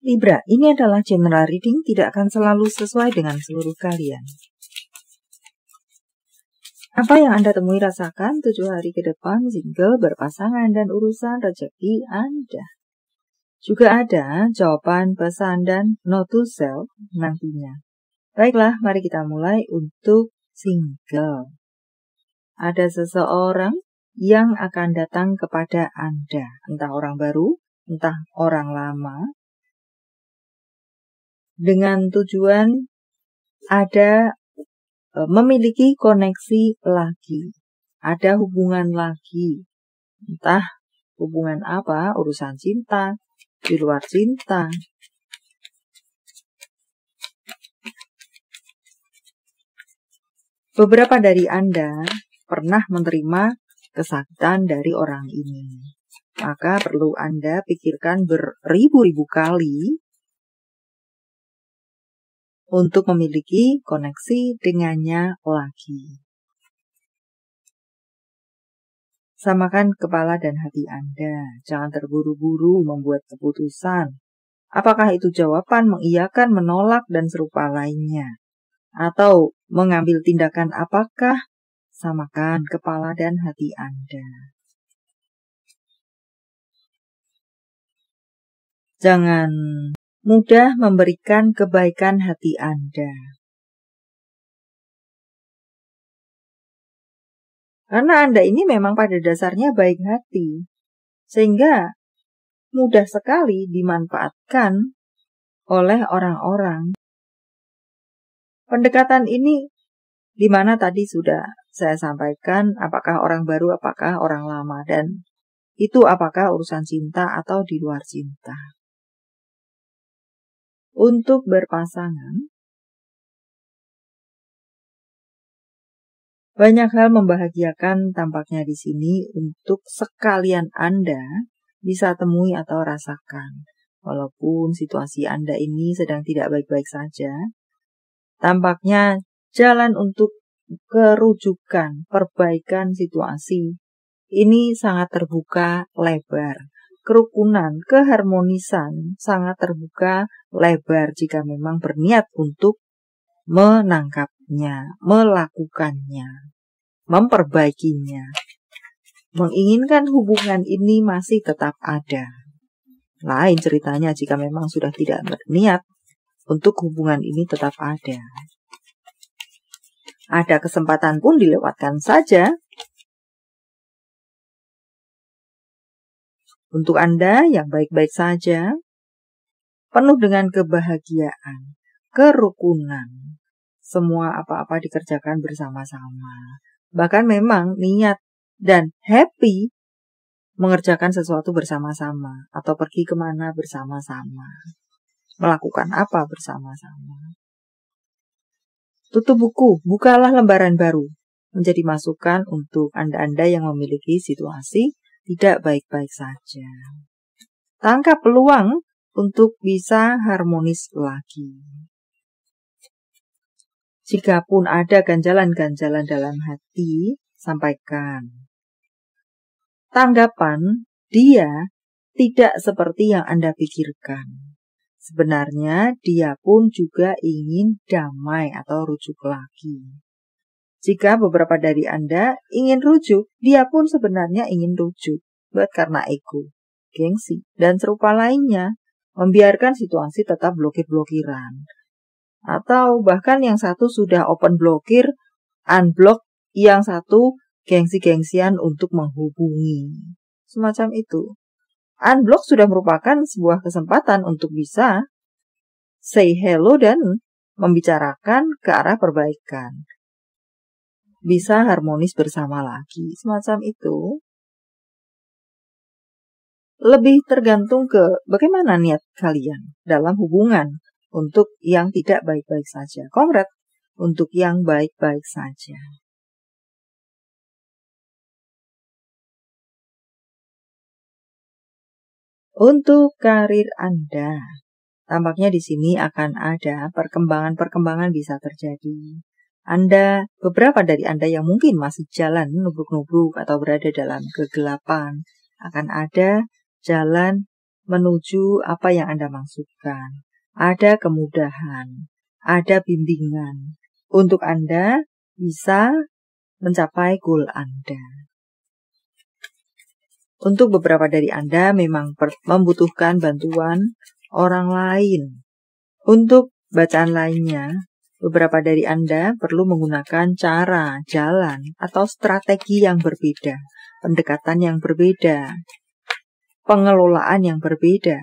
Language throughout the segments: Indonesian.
Libra, ini adalah general reading, tidak akan selalu sesuai dengan seluruh kalian. Apa yang Anda temui rasakan 7 hari ke depan, single, berpasangan, dan urusan rezeki Anda. Juga ada jawaban, pesan, dan note to self nantinya. Baiklah, mari kita mulai untuk single. Ada seseorang yang akan datang kepada Anda, entah orang baru, entah orang lama, dengan tujuan ada memiliki koneksi lagi, ada hubungan lagi, entah hubungan apa, urusan cinta, di luar cinta. Beberapa dari Anda pernah menerima kesakitan dari orang ini, maka perlu Anda pikirkan beribu-ribu kali untuk memiliki koneksi dengannya lagi. Samakan kepala dan hati Anda. Jangan terburu-buru membuat keputusan. Apakah itu jawaban, mengiyakan, menolak, dan serupa lainnya. Atau mengambil tindakan apakah? Samakan kepala dan hati Anda. Jangan mudah memberikan kebaikan hati Anda. Karena Anda ini memang pada dasarnya baik hati. Sehingga mudah sekali dimanfaatkan oleh orang-orang. Pendekatan ini di mana tadi sudah saya sampaikan apakah orang baru, apakah orang lama. Dan itu apakah urusan cinta atau di luar cinta. Untuk berpasangan, banyak hal membahagiakan tampaknya di sini untuk sekalian Anda bisa temui atau rasakan. Walaupun situasi Anda ini sedang tidak baik-baik saja, tampaknya jalan untuk kerujukan, perbaikan situasi ini sangat terbuka lebar. Kerukunan, keharmonisan sangat terbuka lebar jika memang berniat untuk menangkapnya, melakukannya, memperbaikinya, menginginkan hubungan ini masih tetap ada. Lain ceritanya jika memang sudah tidak berniat untuk hubungan ini tetap ada. Ada kesempatan pun dilewatkan saja. Untuk Anda yang baik-baik saja, penuh dengan kebahagiaan, kerukunan, semua apa-apa dikerjakan bersama-sama. Bahkan memang niat dan happy mengerjakan sesuatu bersama-sama atau pergi kemana bersama-sama, melakukan apa bersama-sama. Tutup buku, bukalah lembaran baru, menjadi masukan untuk Anda-Anda yang memiliki situasi tidak baik-baik saja. Tangkap peluang untuk bisa harmonis lagi. Jikapun ada ganjalan-ganjalan dalam hati, sampaikan. Tanggapan dia tidak seperti yang Anda pikirkan. Sebenarnya dia pun juga ingin damai atau rujuk lagi. Jika beberapa dari Anda ingin rujuk, dia pun sebenarnya ingin rujuk. Buat karena ego, gengsi, dan serupa lainnya, membiarkan situasi tetap blokir-blokiran. Atau bahkan yang satu sudah open blokir, unblock, yang satu gengsi-gengsian untuk menghubungi. Semacam itu. Unblock sudah merupakan sebuah kesempatan untuk bisa say hello dan membicarakan ke arah perbaikan. Bisa harmonis bersama lagi. Semacam itu. Lebih tergantung ke bagaimana niat kalian dalam hubungan untuk yang tidak baik-baik saja. Kongrat untuk yang baik-baik saja. Untuk karir Anda, tampaknya di sini akan ada perkembangan-perkembangan bisa terjadi. Beberapa dari Anda yang mungkin masih jalan nubruk-nubruk atau berada dalam kegelapan, akan ada jalan menuju apa yang Anda maksudkan. Ada kemudahan, ada bimbingan untuk Anda bisa mencapai goal Anda. Untuk beberapa dari Anda memang membutuhkan bantuan orang lain. Untuk bacaan lainnya, beberapa dari Anda perlu menggunakan cara, jalan, atau strategi yang berbeda, pendekatan yang berbeda, pengelolaan yang berbeda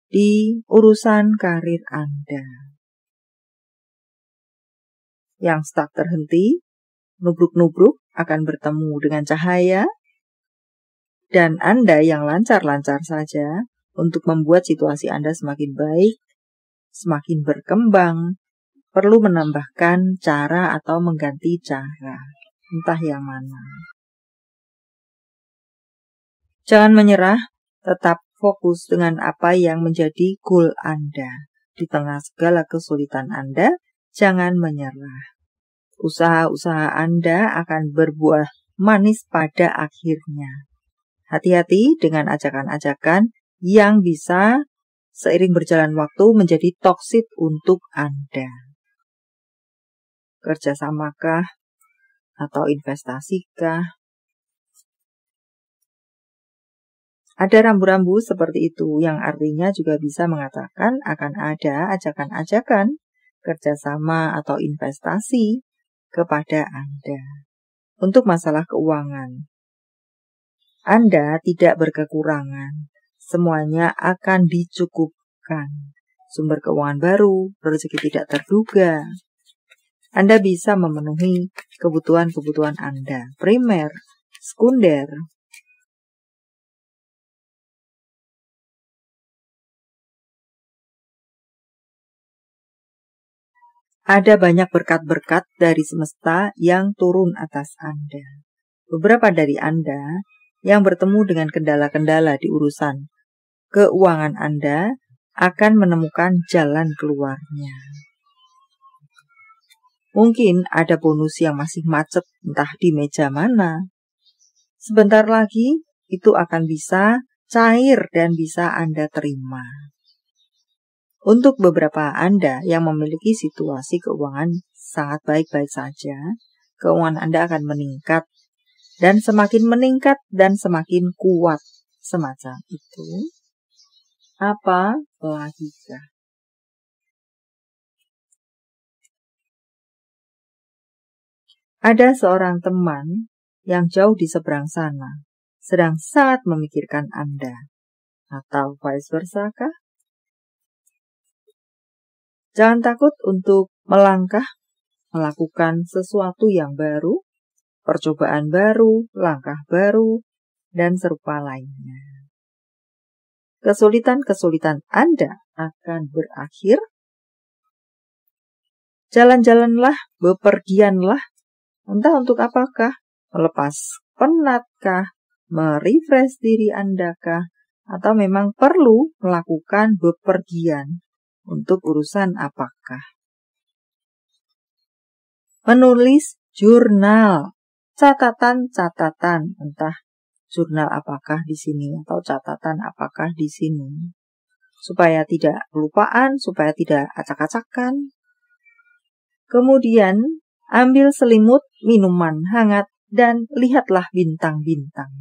di urusan karir Anda. Yang stuck terhenti, nubruk-nubruk akan bertemu dengan cahaya, dan Anda yang lancar-lancar saja untuk membuat situasi Anda semakin baik, semakin berkembang, perlu menambahkan cara atau mengganti cara, entah yang mana. Jangan menyerah, tetap fokus dengan apa yang menjadi goal Anda. Di tengah segala kesulitan Anda, jangan menyerah. Usaha-usaha Anda akan berbuah manis pada akhirnya. Hati-hati dengan ajakan-ajakan yang bisa seiring berjalan waktu menjadi toksik untuk Anda. Kerjasamakah atau investasikah? Ada rambu-rambu seperti itu yang artinya juga bisa mengatakan akan ada ajakan-ajakan kerjasama atau investasi kepada Anda. Untuk masalah keuangan, Anda tidak berkekurangan. Semuanya akan dicukupkan. Sumber keuangan baru, rezeki tidak terduga. Anda bisa memenuhi kebutuhan-kebutuhan Anda, primer, sekunder. Ada banyak berkat-berkat dari semesta yang turun atas Anda. Beberapa dari Anda yang bertemu dengan kendala-kendala di urusan keuangan Anda akan menemukan jalan keluarnya. Mungkin ada bonus yang masih macet entah di meja mana. Sebentar lagi itu akan bisa cair dan bisa Anda terima. Untuk beberapa Anda yang memiliki situasi keuangan sangat baik-baik saja, keuangan Anda akan meningkat dan semakin meningkat dan semakin kuat semacam itu. Apa lagikah? Ada seorang teman yang jauh di seberang sana, sedang sangat memikirkan Anda. Atau vice versa kah? Jangan takut untuk melangkah, melakukan sesuatu yang baru, percobaan baru, langkah baru, dan serupa lainnya. Kesulitan-kesulitan Anda akan berakhir. Jalan-jalanlah, bepergianlah, entah untuk apakah, melepas penatkah, merefresh diri Anda-kah, atau memang perlu melakukan bepergian untuk urusan apakah. Menulis jurnal, catatan-catatan, entah jurnal apakah di sini atau catatan apakah di sini, supaya tidak kelupaan, supaya tidak acak-acakan. Kemudian ambil selimut minuman hangat dan lihatlah bintang-bintang.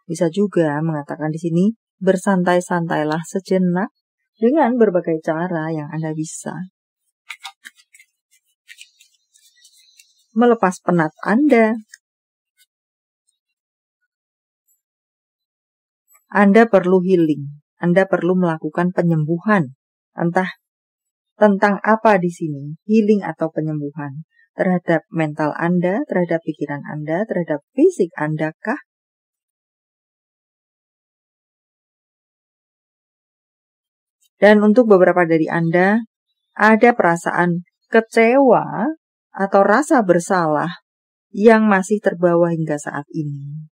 Bisa juga mengatakan di sini bersantai-santailah sejenak dengan berbagai cara yang Anda bisa. Melepas penat Anda. Anda perlu healing. Anda perlu melakukan penyembuhan. Entah tentang apa di sini, healing atau penyembuhan terhadap mental Anda, terhadap pikiran Anda, terhadap fisik Anda kah? Dan untuk beberapa dari Anda, ada perasaan kecewa atau rasa bersalah yang masih terbawa hingga saat ini.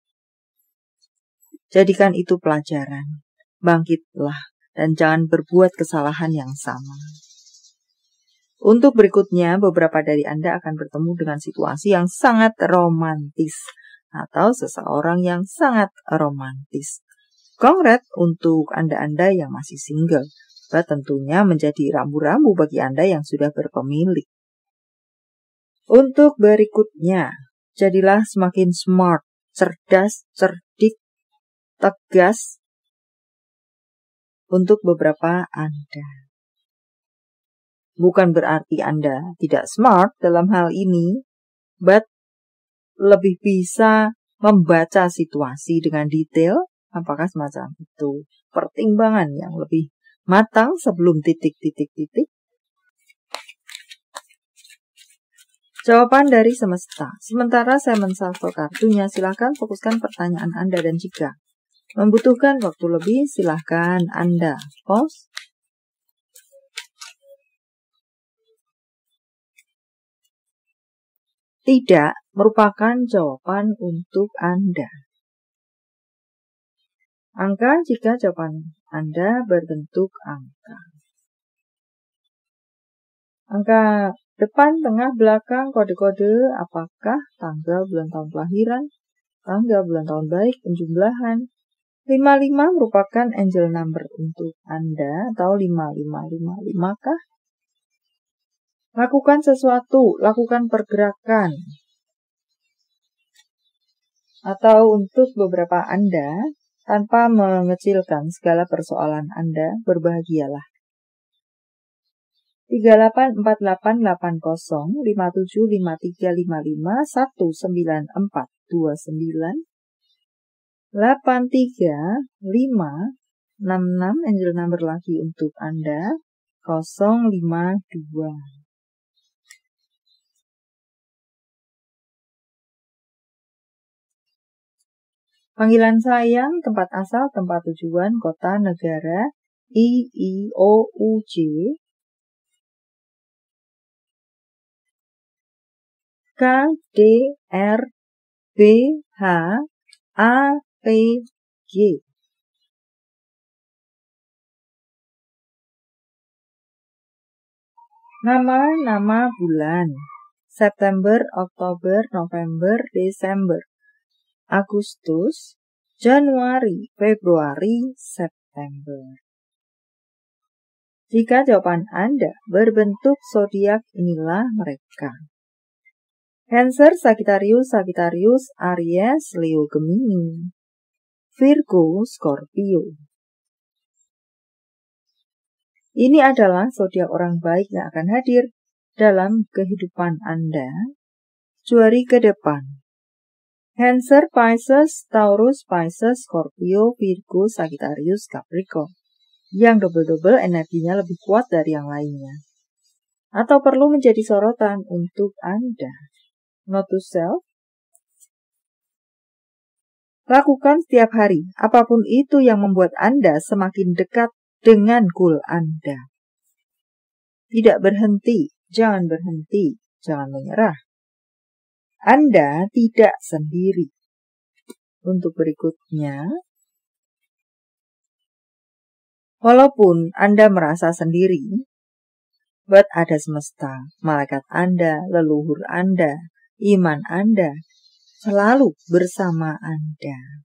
Jadikan itu pelajaran. Bangkitlah dan jangan berbuat kesalahan yang sama. Untuk berikutnya, beberapa dari Anda akan bertemu dengan situasi yang sangat romantis atau seseorang yang sangat romantis. Congrats untuk Anda-Anda yang masih single, tentunya menjadi rambu-rambu bagi Anda yang sudah berpemilik. Untuk berikutnya, jadilah semakin smart, cerdas, cerdik, tegas untuk beberapa Anda. Bukan berarti Anda tidak smart dalam hal ini, but lebih bisa membaca situasi dengan detail, apakah semacam itu. Pertimbangan yang lebih matang sebelum titik-titik-titik. Jawaban dari semesta. Sementara saya menshuffle kartunya, silahkan fokuskan pertanyaan Anda dan jika membutuhkan waktu lebih, silahkan Anda pause. Tidak merupakan jawaban untuk Anda. Angka jika jawaban Anda berbentuk angka. Angka depan, tengah, belakang, kode-kode, apakah tanggal, bulan, tahun kelahiran, tanggal, bulan, tahun baik, penjumlahan. 55 merupakan angel number untuk Anda atau 5555 kah? Lakukan sesuatu, lakukan pergerakan. Atau untuk beberapa Anda, tanpa mengecilkan segala persoalan Anda, berbahagialah. 384880 575355 19429 83566 angel number lagi untuk Anda 052. Panggilan sayang, tempat asal, tempat tujuan, kota, negara, IIOUJ, KDRBHAPG. Nama-nama bulan: September, Oktober, November, Desember, Agustus, Januari, Februari, September. Jika jawaban Anda berbentuk zodiak, inilah mereka: Cancer, Sagittarius, Sagittarius, Aries, Leo, Gemini, Virgo, Scorpio. Ini adalah zodiak orang baik yang akan hadir dalam kehidupan Anda Januari ke depan. Cancer, Pisces, Taurus, Pisces, Scorpio, Virgo, Sagittarius, Capricorn. Yang double-double energinya lebih kuat dari yang lainnya. Atau perlu menjadi sorotan untuk Anda. Note to self. Lakukan setiap hari, apapun itu yang membuat Anda semakin dekat dengan goal Anda. Tidak berhenti, jangan menyerah. Anda tidak sendiri. Untuk berikutnya, walaupun Anda merasa sendiri, but ada semesta, malaikat Anda, leluhur Anda, iman Anda, selalu bersama Anda.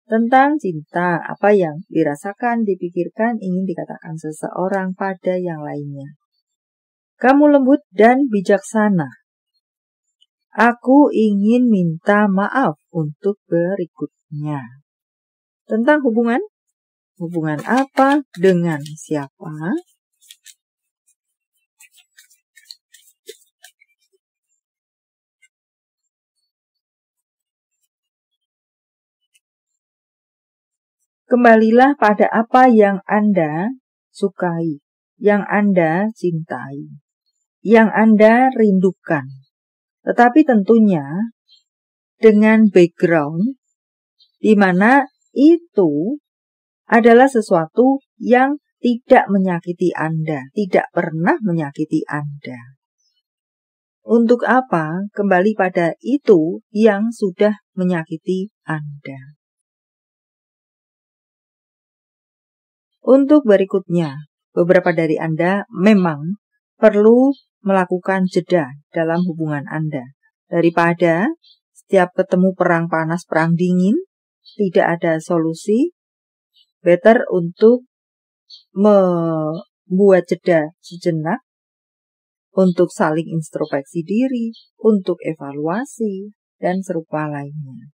Tentang cinta, apa yang dirasakan, dipikirkan, ingin dikatakan seseorang pada yang lainnya. Kamu lembut dan bijaksana. Aku ingin minta maaf untuk berikutnya. Tentang hubungan. Hubungan apa? Dengan siapa? Kembalilah pada apa yang Anda sukai, yang Anda cintai, yang Anda rindukan. Tetapi tentunya dengan background di mana itu adalah sesuatu yang tidak menyakiti Anda, tidak pernah menyakiti Anda. Untuk apa? Kembali pada itu yang sudah menyakiti Anda. Untuk berikutnya, beberapa dari Anda memang perlu melakukan jeda dalam hubungan Anda. Daripada Setiap ketemu perang panas, perang dingin, tidak ada solusi. Better untuk membuat jeda sejenak, untuk saling introspeksi diri, untuk evaluasi, dan serupa lainnya.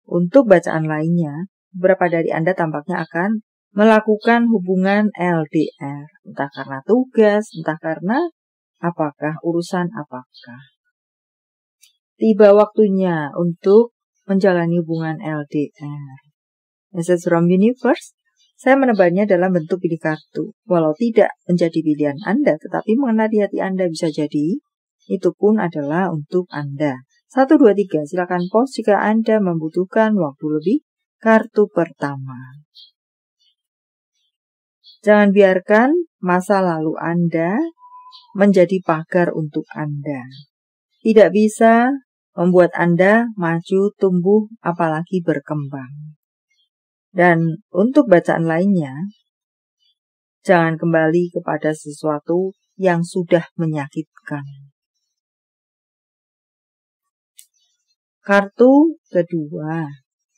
Untuk bacaan lainnya, beberapa dari Anda tampaknya akan melakukan hubungan LDR. Entah karena tugas, entah karena urusan apakah. Tiba waktunya untuk menjalani hubungan LDR. Message from Universe, saya menebarnya dalam bentuk pilih kartu. Walau tidak menjadi pilihan Anda, tetapi mengena di hati Anda bisa jadi, itu pun adalah untuk Anda. 1, 2, 3, silakan pause jika Anda membutuhkan waktu lebih. Kartu pertama. Jangan biarkan masa lalu Anda menjadi pagar untuk Anda. Tidak bisa membuat Anda maju, tumbuh, apalagi berkembang. Dan untuk bacaan lainnya, jangan kembali kepada sesuatu yang sudah menyakitkan. Kartu kedua,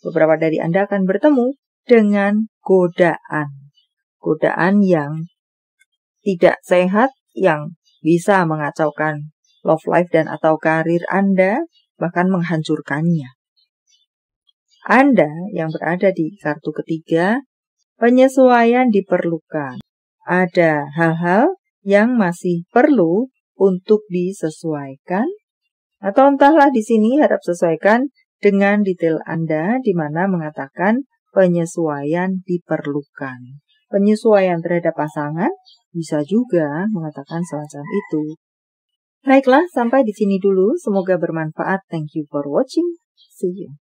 beberapa dari Anda akan bertemu dengan godaan. Godaan yang tidak sehat, yang bisa mengacaukan love life dan atau karir Anda, bahkan menghancurkannya. Anda yang berada di kartu ketiga, penyesuaian diperlukan. Ada hal-hal yang masih perlu untuk disesuaikan, atau entahlah di sini harap sesuaikan dengan detail Anda, di mana mengatakan penyesuaian diperlukan. Penyesuaian terhadap pasangan bisa juga mengatakan semacam itu. Baiklah, sampai di sini dulu. Semoga bermanfaat. Thank you for watching. See you.